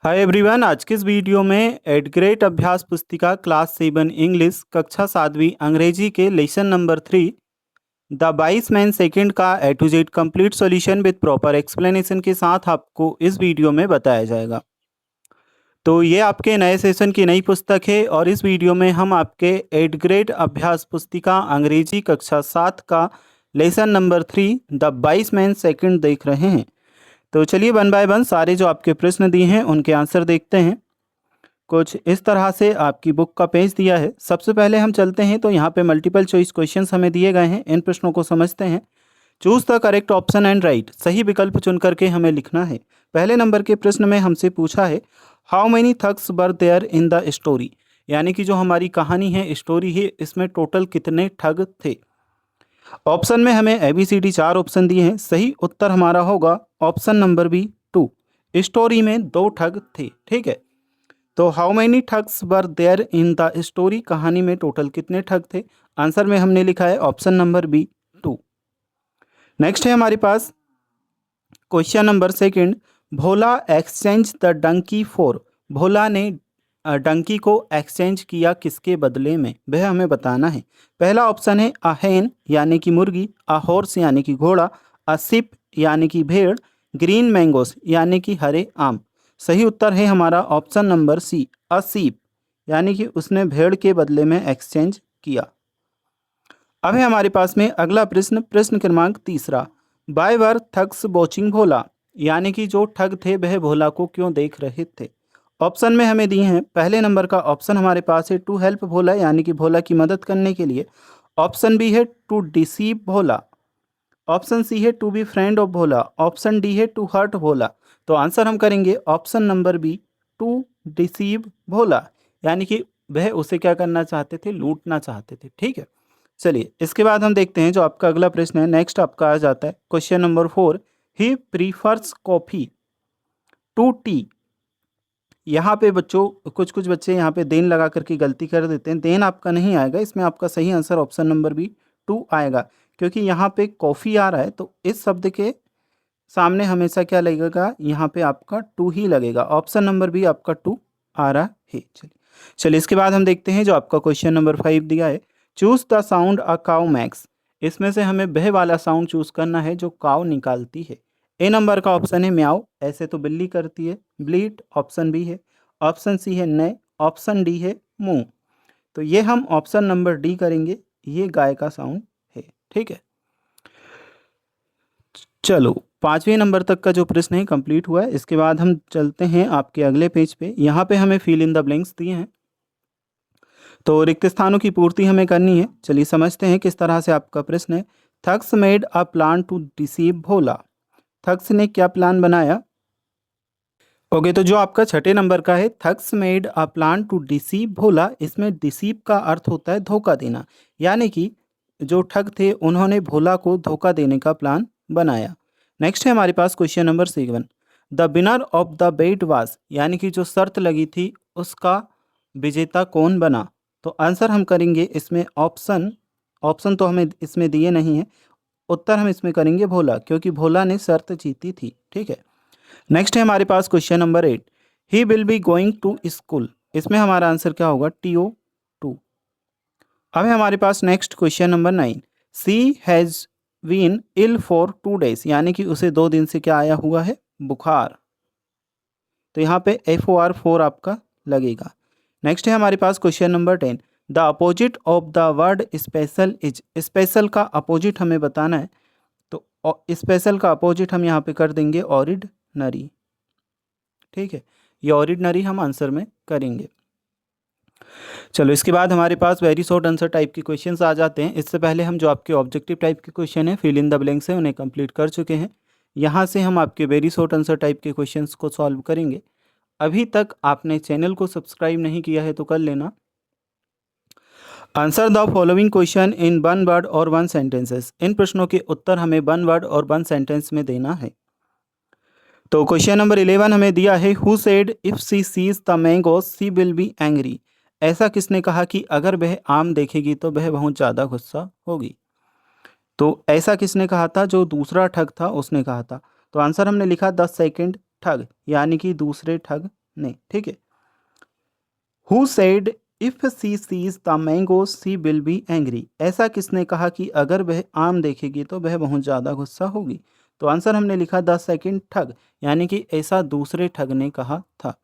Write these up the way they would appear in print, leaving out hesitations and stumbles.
Hi everyone, आज के इस वीडियो में एट ग्रेड अभ्यास पुस्तिका क्लास 7 इंग्लिश कक्षा 7वीं अंग्रेजी के lesson number 3 the 22 man second का A to Z complete solution with proper explanation के साथ आपको इस वीडियो में बताया जाएगा। तो ये आपके नए सेशन की नई पुस्तक है और इस वीडियो में हम आपके एट ग्रेड अभ्यास पुस्तिका अंग्रेजी कक्षा 7 का lesson number 3 the 22 man second देख रहे हैं। तो चलिए वन बाय वन सारे जो आपके प्रश्न दिए हैं उनके आंसर देखते हैं। कुछ इस तरह से आपकी बुक का पेज दिया है। सबसे पहले हम चलते हैं तो यहाँ पे मल्टीपल चॉइस क्वेश्चंस हमें दिए गए हैं। इन प्रश्नों को समझते हैं। Choose the correct option and right, सही विकल्प चुन करके हमें लिखना है। पहले नंबर के प्रश्न में हमसे पूछा है how many thugs were there in the story, यानी कि जो हमारी कहानी है, स्टोरी है, इसमें टोटल कितने ठग थे। ऑप्शन में हमें ABCD 4 ऑप्शन दिए हैं। सही उत्तर हमारा होगा ऑप्शन नंबर बी 2। स्टोरी में 2 ठग थे। ठीक है, तो how many thugs were there in the story, कहानी में टोटल कितने ठग थे। आंसर में हमने लिखा है ऑप्शन नंबर बी 2। नेक्स्ट है हमारे पास question number second, Bhola exchange the donkey for, Bhola ने डंकी को एक्सचेंज किया किसके बदले में, वह हमें बताना है। पहला ऑप्शन है अ हेन यानी कि मुर्गी, अ हॉर्स यानी कि घोड़ा, अ शिप यानी कि भेड़, ग्रीन मैंगोस यानी कि हरे आम। सही उत्तर है हमारा option number C a sheep, यानी कि उसने भेड़ के बदले में एक्सचेंज किया। अब है हमारे पास में अगला प्रश्न, प्रश्न क्रमांक तीसरा, बाय वर ठग्स वॉचिंग भोला, यानी कि जो ठग थे वह भोला को क्यों देख रहे थे। ऑप्शन में हमें दिए हैं। पहले नंबर का ऑप्शन हमारे पास है टू हेल्प भोला, यानी कि भोला की मदद करने के लिए। ऑप्शन बी है to deceive Bhola. Option C है to be friend of Bhola. Option D है टू हर्ट भोला। तो आंसर हम करेंगे option number B to deceive Bhola, यानी कि वह उसे क्या करना चाहते थे, लूटना चाहते थे। ठीक है, चलिए इसके बाद हम देखते हैं जो आपका अगला प्रश्न है। नेक्स्ट आपका आ जाता है question number 4, he prefers coffee to tea. यहाँ पे बच्चों कुछ कुछ बच्चे यहाँ पे देन लगा करके गलती कर देते हैं। देन आपका नहीं आएगा, इसमें आपका सही आंसर ऑप्शन नंबर बी 2 आएगा, क्योंकि यहाँ पे कॉफ़ी आ रहा है तो इस शब्द के सामने हमेशा क्या लगेगा, यहाँ पे आपका 2 ही लगेगा। ऑप्शन नंबर बी आपका 2 आ रहा है। चलिए चलिए इसके बाद हम देखते हैं जो आपका क्वेश्चन नंबर 5 दिया है, choose the sound a cow max. इसमें से हमें वह वाला साउंड चूज करना है जो काउ निकालती है। ए नंबर का ऑप्शन है म्याऊ, ऐसे तो बिल्ली करती है। ब्लीट ऑप्शन बी है। ऑप्शन सी है नय। ऑप्शन डी है मुंह। तो ये हम ऑप्शन नंबर डी करेंगे, ये गाय का साउंड है। ठीक है, चलो 5वें नंबर तक का जो प्रश्न है कंप्लीट हुआ है। इसके बाद हम चलते हैं आपके अगले पेज पे। यहाँ पे हमें फिल इन द ब्लैंक्स दिए हैं, तो रिक्त स्थानों की पूर्ति हमें करनी है। चलिए समझते हैं किस तरह से आपका प्रश्न है। Thugs made a plan to deceive Bhola, thugs ने क्या प्लान बनाया। ओके, तो जो आपका 6 नंबर का है, thugs made a plan to deceive Bhola, इसमें डिसीव का अर्थ होता है धोखा देना, यानी कि जो ठग थे उन्होंने भोला को धोखा देने का प्लान बनाया। नेक्स्ट है हमारे पास question number 7, the winner of the bet was, यानी कि जो शर्त लगी थी उसका विजेता कौन बना। तो आंसर हम करेंगे इसमें ऑप्शन, ऑप्शन तो हमें इसमें दिए नहीं है, उत्तर हम इसमें करेंगे भोला, क्योंकि भोला ने शर्त जीती थी। ठीक है, नेक्स्ट है हमारे पास question number 8, he will be going to school, इसमें हमारा आंसर क्या होगा, TO2। अब है हमारे पास next question number 9, she has been ill for 2 days, यानी कि उसे 2 दिन से क्या आया हुआ है, बुखार। तो यहाँ पे FOR4 आपका लगेगा। नेक्स्ट है हमारे पास question number 10, the opposite of the word special is, special का अपोजिट हमें बताना है। तो स्पेशल का अपोजिट हम यहाँ पे कर देंगे ऑर्डिनरी। ठीक है, ये ऑर्डिनरी हम आंसर में करेंगे। चलो इसके बाद हमारे पास वेरी शॉर्ट आंसर टाइप के क्वेश्चंस आ जाते हैं। इससे पहले हम जो आपके ऑब्जेक्टिव टाइप के क्वेश्चन हैं, फिल इन द ब्लैंक्स हैं, उन्हें कंप्लीट कर चुके हैं। यहाँ से हम आपके वेरी शॉर्ट आंसर टाइप के क्वेश्चंस को सॉल्व करेंगे। अभी तक आपने चैनल को सब्सक्राइब नहीं किया है तो कर लेना। Answer the following question in 1 word और 1 सेंटेंसेस, इन प्रश्नों के उत्तर हमें 1 वर्ड और 1 सेंटेंस में देना है। तो क्वेश्चन नंबर 11 हमें दिया है, who said if she sees the mango she will be angry, ऐसा किसने कहा कि अगर वह आम देखेगी तो वह बहुत ज़्यादा गुस्सा होगी। तो ऐसा किसने कहा था, जो दूसरा ठग था उसने कहा था। तो आंसर हमने लिखा द सेकंड ठग, यानी कि दूसरे ठग ने, ठीक है। Who said if he sees the mango he will be angry, ऐसा किसने कहा कि अगर वह आम देखेगी तो वह बहुत ज़्यादा गुस्सा होगी। तो आंसर हमने लिखा द सेकंड ठग, यानी कि ऐसा दूसरे ठग ने कहा था।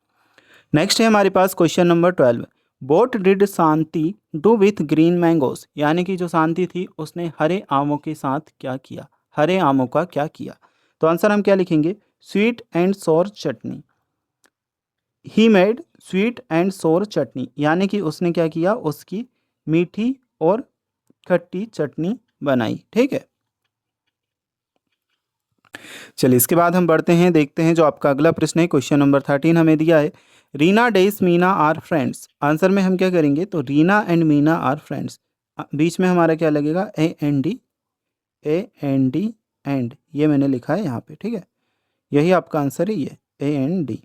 नेक्स्ट है हमारे पास question number 12। What did Shanti do with green mangoes, यानी कि जो शांति थी उसने हरे आमों के साथ क्या किया, हरे आमों का क्या किया। तो आंसर हम क्या लिखेंगे, स्वीट एंड सोर चटनी। ही मेड स्वीट एंड सोर चटनी, यानी कि उसने क्या किया, उसकी मीठी और खट्टी चटनी बनाई, ठीक है। चलिए इसके बाद हम बढ़ते हैं, देखते हैं जो आपका अगला प्रश्न है। क्वेश्चन नंबर 13 हमें दिया है, Reena dash Meena are friends. Answer में हम क्या करेंगे, तो Reena and Meena are friends, बीच में हमारा क्या लगेगा, A N D, A N D and, ये मैंने लिखा है यहाँ पे, ठीक है। यही आपका आंसर है, ये ए एन डी।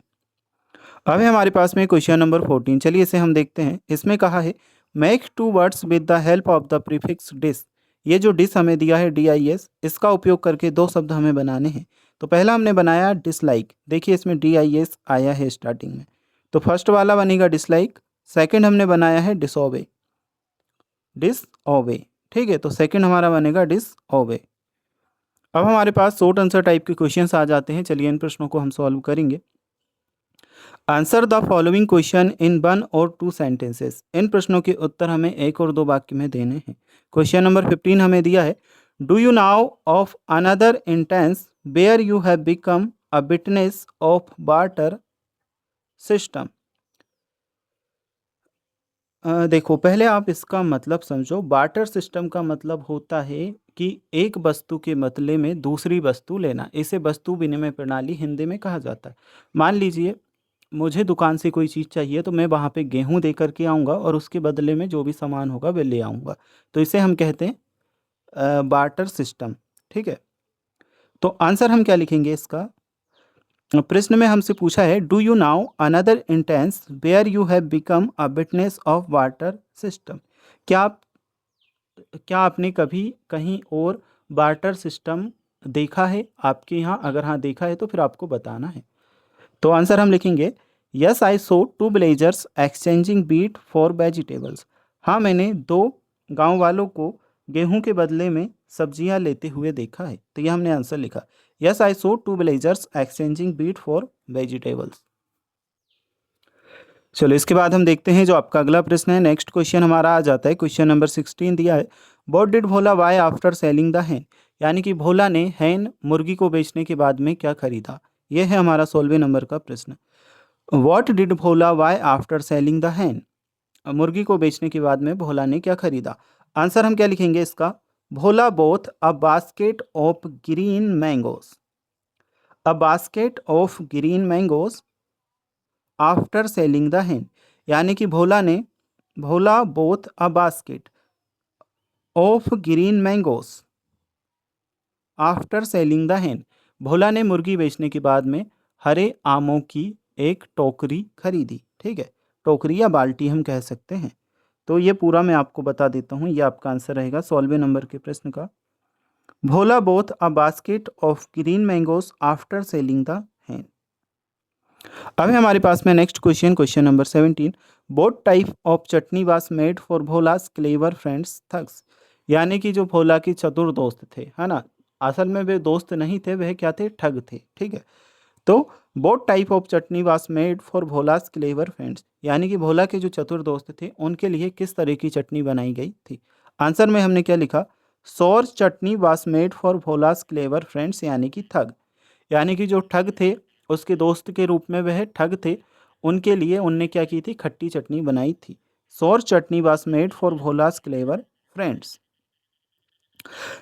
अब है हमारे पास में क्वेश्चन नंबर 14, चलिए इसे हम देखते हैं। इसमें कहा है make two words with the help of the prefix dis. ये जो डिस हमें दिया है DIS, इसका उपयोग करके दो शब्द हमें बनाने हैं। तो पहला हमने बनाया डिसलाइक, देखिए इसमें DIS आया है स्टार्टिंग में, तो फर्स्ट वाला बनेगा डिसलाइक। सेकंड हमने बनाया है डिसओबे, डिसओबे, ठीक है, तो सेकंड हमारा बनेगा डिसओबे। अब हमारे पास शॉर्ट आंसर टाइप के क्वेश्चंस आ जाते हैं, चलिए इन प्रश्नों को हम सॉल्व करेंगे। Answer the following question in 1 और 2 सेंटेंसेस। इन प्रश्नों के उत्तर हमें एक और दो वाक्य में देने हैं। क्वेश्चन नंबर 15 हमें दिया है, do you know of another instance where you have become a witness of barter system. देखो पहले आप इसका मतलब समझो। बार्टर सिस्टम का मतलब होता है कि एक वस्तु के बदले में दूसरी वस्तु लेना, इसे वस्तु विनिमय प्रणाली हिंदी में कहा जाता है। मान लीजिए मुझे दुकान से कोई चीज़ चाहिए, तो मैं वहाँ पे गेहूँ दे करके आऊँगा और उसके बदले में जो भी सामान होगा वह ले आऊँगा, तो इसे हम कहते हैं बार्टर सिस्टम, ठीक है। तो आंसर हम क्या लिखेंगे इसका, प्रश्न में हमसे पूछा है do you know another instance where you have become a witness of barter system. क्या आप, क्या आपने कभी कहीं और बार्टर सिस्टम देखा है आपके यहाँ, अगर हाँ देखा है तो फिर आपको बताना है। तो आंसर हम लिखेंगे yes I saw two villagers exchanging beet for vegetables. हाँ मैंने दो गांव वालों को गेहूं के बदले में सब्जियां लेते हुए देखा है। तो यह हमने आंसर लिखा, yes I saw two villagers exchanging beet for vegetables. चलो इसके बाद हम देखते हैं जो आपका अगला प्रश्न है। नेक्स्ट क्वेश्चन हमारा आ जाता है, क्वेश्चन नंबर 16 दिया है, what did Bhola buy after selling the hen. यानी कि भोला ने हैन मुर्गी को बेचने के बाद में क्या खरीदा। यह है हमारा 16वें नंबर का प्रश्न। What did Bhola buy after selling the hen, मुर्गी को बेचने के बाद में भोला ने क्या खरीदा। आंसर हम क्या लिखेंगे इसका, Bhola bought a basket of green mangoes, a basket of green mangoes after selling the hen. यानी कि Bhola bought a basket of green mangoes after selling the hen, Bhola ने मुर्गी बेचने के बाद में हरे आमों की एक टोकरी खरीदी, ठीक है, टोकरी या बाल्टी हम कह सकते हैं। तो ये पूरा मैं आपको बता देता हूँ, ये आपका आंसर रहेगा 16वें नंबर के प्रश्न का, Bhola bought a basket of green mangoes after selling the hen. अब है हमारे पास में next question, question number 17, what type of chutney was made for Bhola's clever friends thugs. यानी कि जो भोला के चतुर दोस्त थे, है ना, असल में वे दोस्त नहीं थे, वह क्या थे, ठग थे, ठीक है। तो what type of chutney was made for Bhola's clever friends, यानी कि भोला के जो चतुर दोस्त थे उनके लिए किस तरह की चटनी बनाई गई थी। आंसर में हमने क्या लिखा, sour chutney was made for Bhola's clever friends, यानी कि ठग, यानी कि जो ठग थे उसके दोस्त के रूप में वह ठग थे, उनके लिए उनने क्या की थी, खट्टी चटनी बनाई थी। Sour chutney was made for Bhola's clever friends.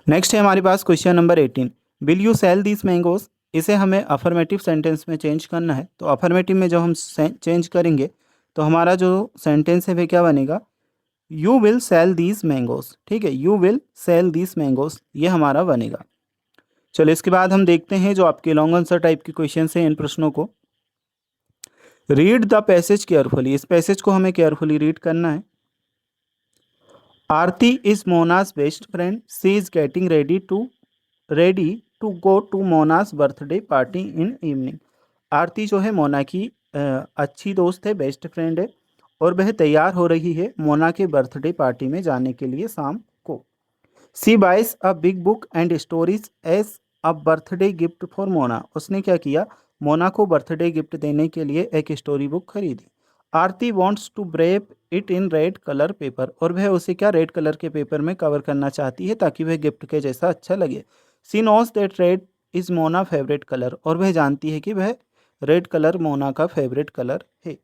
Next है हमारे पास question number 18, will you sell this mangoes. इसे हमें अफर्मेटिव सेंटेंस में चेंज करना है। तो अफर्मेटिव में जब हम चेंज करेंगे तो हमारा जो सेंटेंस है वह क्या बनेगा, you will sell these mangoes, ठीक है, you will sell these mangoes, ये हमारा बनेगा। चलो इसके बाद हम देखते हैं जो आपके लॉन्ग आंसर टाइप के क्वेश्चन हैं, इन प्रश्नों को। रीड द पैसेज केयरफुली, इस पैसेज को हमें केयरफुली रीड करना है। Aarti is Mona's best friend, she is getting ready to go to Mona's birthday party in evening. Aarti जो है मोना की अच्छी दोस्त है, बेस्ट फ्रेंड है, और वह तैयार हो रही है मोना के बर्थडे पार्टी में जाने के लिए शाम को। She buys a big book and stories as a birthday gift for Mona. उसने क्या किया, मोना को बर्थडे गिफ्ट देने के लिए एक स्टोरी बुक खरीदी। Aarti wants to wrap it in red colour paper, और वह उसे क्या रेड कलर के पेपर में कवर करना चाहती है ताकि वह गिफ्ट के जैसा अच्छा लगे। She knows that red is Mona favourite colour, और वह जानती है कि वह रेड कलर मोना का फेवरेट कलर है।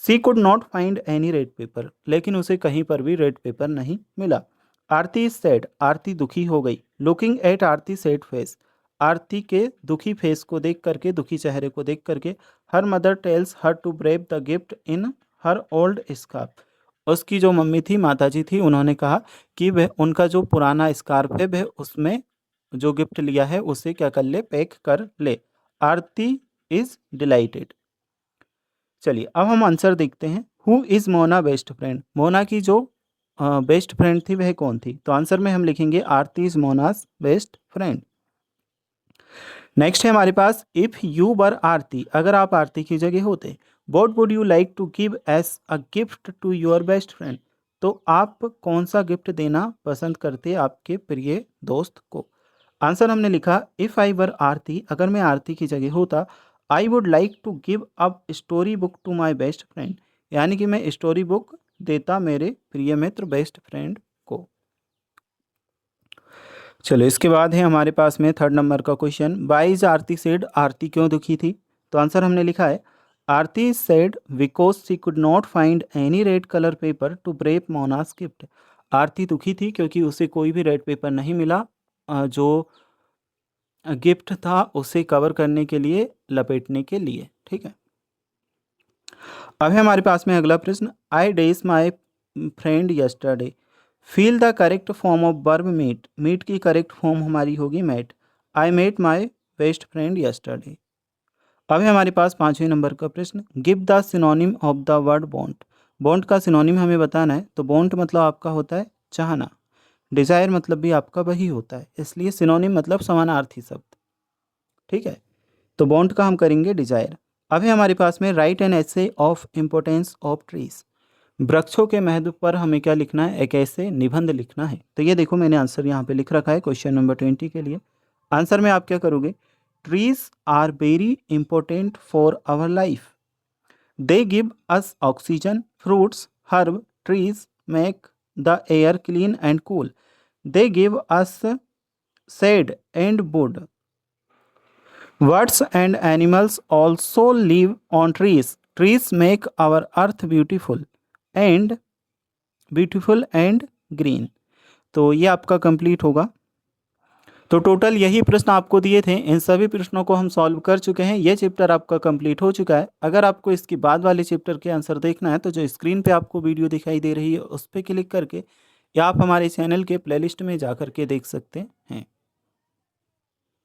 She could not find any red paper, लेकिन उसे कहीं पर भी रेड पेपर नहीं मिला। आरती इज सैड, आरती दुखी हो गई। Looking at Aarti sad face, Aarti के दुखी फेस को देख करके, दुखी चेहरे को देख करके, her mother tells her to brave the gift in her old scarf. उसकी जो मम्मी थी, माताजी थी, उन्होंने कहा कि वह उनका जो पुराना स्कार्फ है वह उसमें जो गिफ्ट लिया है उसे क्या कर ले, पैक कर ले। आरती इज डिलाइटेड। चलिए अब हम आंसर देखते हैं। Who is Mona best friend, Mona की जो बेस्ट फ्रेंड थी वह कौन थी? तो आंसर में हम लिखेंगे Aarti is Mona's best friend. Next है हमारे पास, इफ़ यू वर आरती, अगर आप आरती की जगह होते, what would you like to give as a gift to your best friend, तो आप कौन सा गिफ्ट देना पसंद करते आपके प्रिय दोस्त को? आंसर हमने लिखा, इफ़ आई वर आरती, अगर मैं आरती की जगह होता, I would like to give a story book to my best friend, यानी कि मैं स्टोरी बुक देता मेरे प्रिय मित्र बेस्ट फ्रेंड को। चलो इसके बाद है हमारे पास में थर्ड नंबर का question, why is Aarti sad, Aarti क्यों दुखी थी? तो आंसर हमने लिखा है, Aarti sad because she could not find any red colour paper to wrap Mona's gift. Aarti दुखी थी क्योंकि उसे कोई भी रेड पेपर नहीं मिला जो गिफ्ट था उसे कवर करने के लिए, लपेटने के लिए। ठीक है, अब है हमारे पास में अगला प्रश्न, I dash my friend yesterday, fill the correct form of verb meet, meet की करेक्ट फॉर्म हमारी होगी met. I met my best friend yesterday. अब है हमारे पास पाँचवें नंबर का प्रश्न, give the synonym of the word bond, bond का सिनोनिम हमें बताना है। तो बॉन्ट मतलब आपका होता है चाहना, डिज़ायर मतलब भी आपका वही होता है, इसलिए सिनोनिम मतलब समानार्थी शब्द। ठीक है, तो बॉन्ड का हम करेंगे डिजायर। अब है हमारे पास में राइट एन ऐसे ऑफ इम्पोर्टेंस ऑफ ट्रीज, वृक्षों के महत्व पर हमें क्या लिखना है, एक ऐसे निबंध लिखना है। तो ये देखो मैंने आंसर यहाँ पे लिख रखा है क्वेश्चन नंबर 20 के लिए। आंसर में आप क्या करोगे, trees are very important for our life, they give us oxygen, fruits, herb, trees make the air clean and cool, they give us shade and wood, birds and animals also live on trees. Trees make our earth beautiful and green. तो ये आपका complete होगा। तो total यही प्रश्न आपको दिए थे, इन सभी प्रश्नों को हम सॉल्व कर चुके हैं। ये चैप्टर आपका कंप्लीट हो चुका है। अगर आपको इसके बाद वाले चैप्टर के आंसर देखना है तो जो स्क्रीन पे आपको वीडियो दिखाई दे रही है उस पर क्लिक करके, या आप हमारे चैनल के प्लेलिस्ट में जा कर के देख सकते हैं।